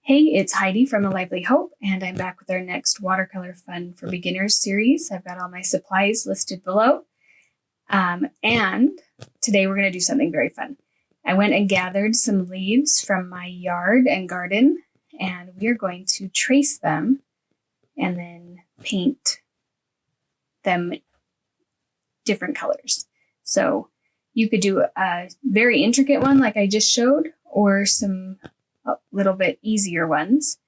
Hey, it's Heidi from A Lively Hope, and I'm back with our next Watercolor Fun for Beginners series. I've got all my supplies listed below. And today we're going to do something very fun. I went and gathered some leaves from my yard and garden, and we are going to trace them and then paint them different colors. So you could do a very intricate one like I just showed, or some a little bit easier ones.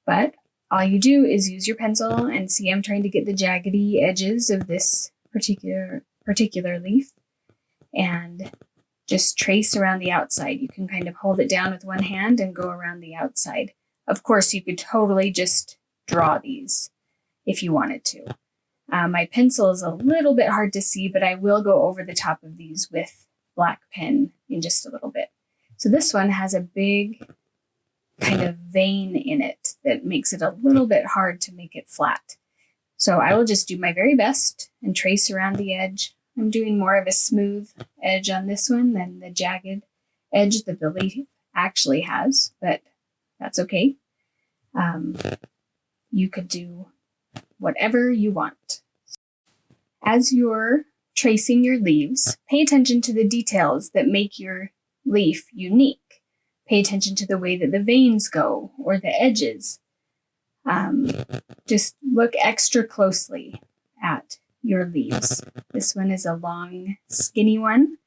But all you do is use your pencil and see I'm trying to get the jaggedy edges of this particular leaf and just trace around the outside. You can kind of hold it down with one hand and go around the outside. Of course, you could totally just draw these if you wanted to. My pencil is a little bit hard to see, but I will go over the top of these with black pen in just a little bit. So this one has a big kind of vein in it that makes it a little bit hard to make it flat. So I will just do my very best and trace around the edge. I'm doing more of a smooth edge on this one than the jagged edge that the leaf actually has, but that's okay. You could do whatever you want. As you're tracing your leaves, pay attention to the details that make your leaf unique. Pay attention to the way that the veins go or the edges. Just look extra closely at your leaves. This one is a long, skinny one.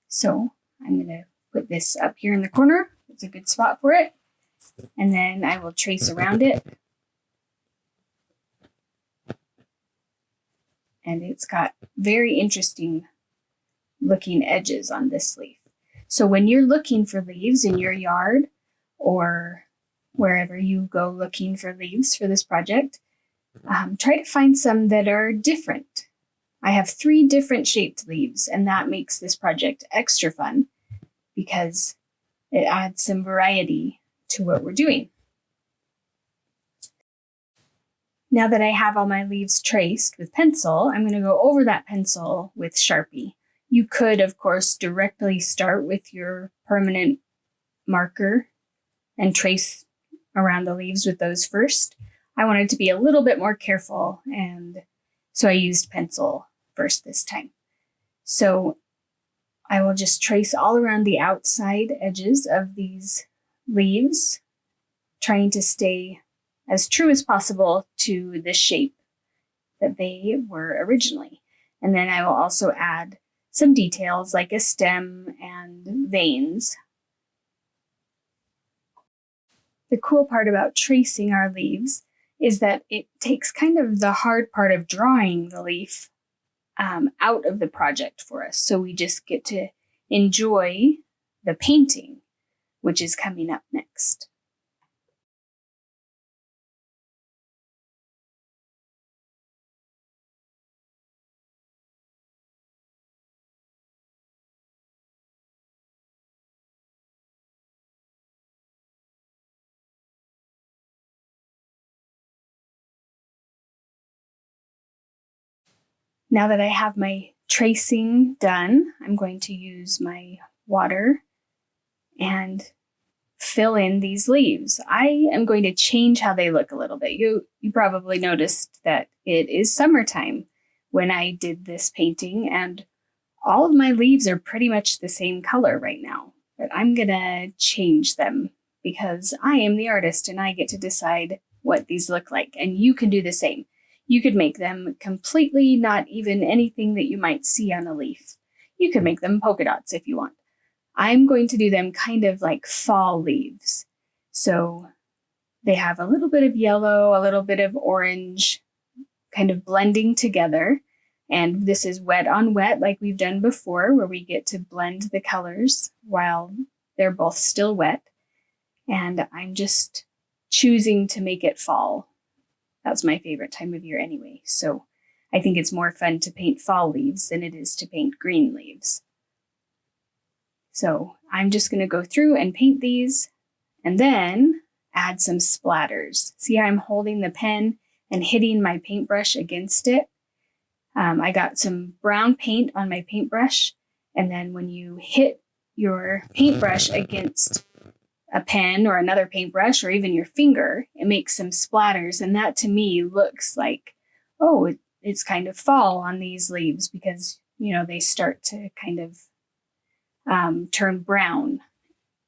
So I'm going to put this up here in the corner. It's a good spot for it. And then I will trace around it. And it's got very interesting looking edges on this leaf. So when you're looking for leaves in your yard or wherever you go looking for leaves for this project, try to find some that are different. I have 3 different shaped leaves, and that makes this project extra fun because it adds some variety to what we're doing. Now that I have all my leaves traced with pencil, I'm going to go over that pencil with Sharpie. You could, of course, directly start with your permanent marker and trace around the leaves with those first. I wanted to be a little bit more careful, and so I used pencil first this time. So I will just trace all around the outside edges of these leaves, trying to stay as true as possible to the shape that they were originally. And then I will also add some details like a stem and veins. The cool part about tracing our leaves is that it takes kind of the hard part of drawing the leaf out of the project for us. So we just get to enjoy the painting, which is coming up next. Now that I have my tracing done, I'm going to use my water and fill in these leaves. I am going to change how they look a little bit. You probably noticed that it is summertime when I did this painting, and all of my leaves are pretty much the same color right now. But I'm gonna change them because I am the artist and I get to decide what these look like, and you can do the same. You could make them completely not even anything that you might see on a leaf. You could make them polka dots if you want. I'm going to do them kind of like fall leaves. So they have a little bit of yellow, a little bit of orange, kind of blending together. And this is wet on wet like we've done before, where we get to blend the colors while they're both still wet. And I'm just choosing to make it fall. That's my favorite time of year anyway. So I think it's more fun to paint fall leaves than it is to paint green leaves. So I'm just going to go through and paint these and then add some splatters. See how I'm holding the pen and hitting my paintbrush against it? I got some brown paint on my paintbrush, and then when you hit your paintbrush against a pen or another paintbrush or even your finger, it makes some splatters. And that to me looks like, oh, it's kind of fall on these leaves because, they start to kind of turn brown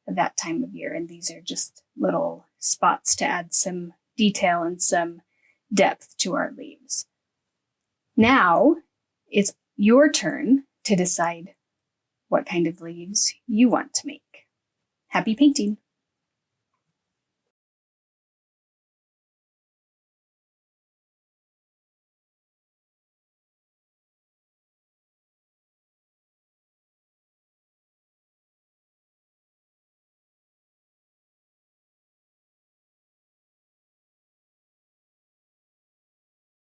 at that time of year. And these are just little spots to add some detail and some depth to our leaves. Now it's your turn to decide what kind of leaves you want to make. Happy painting!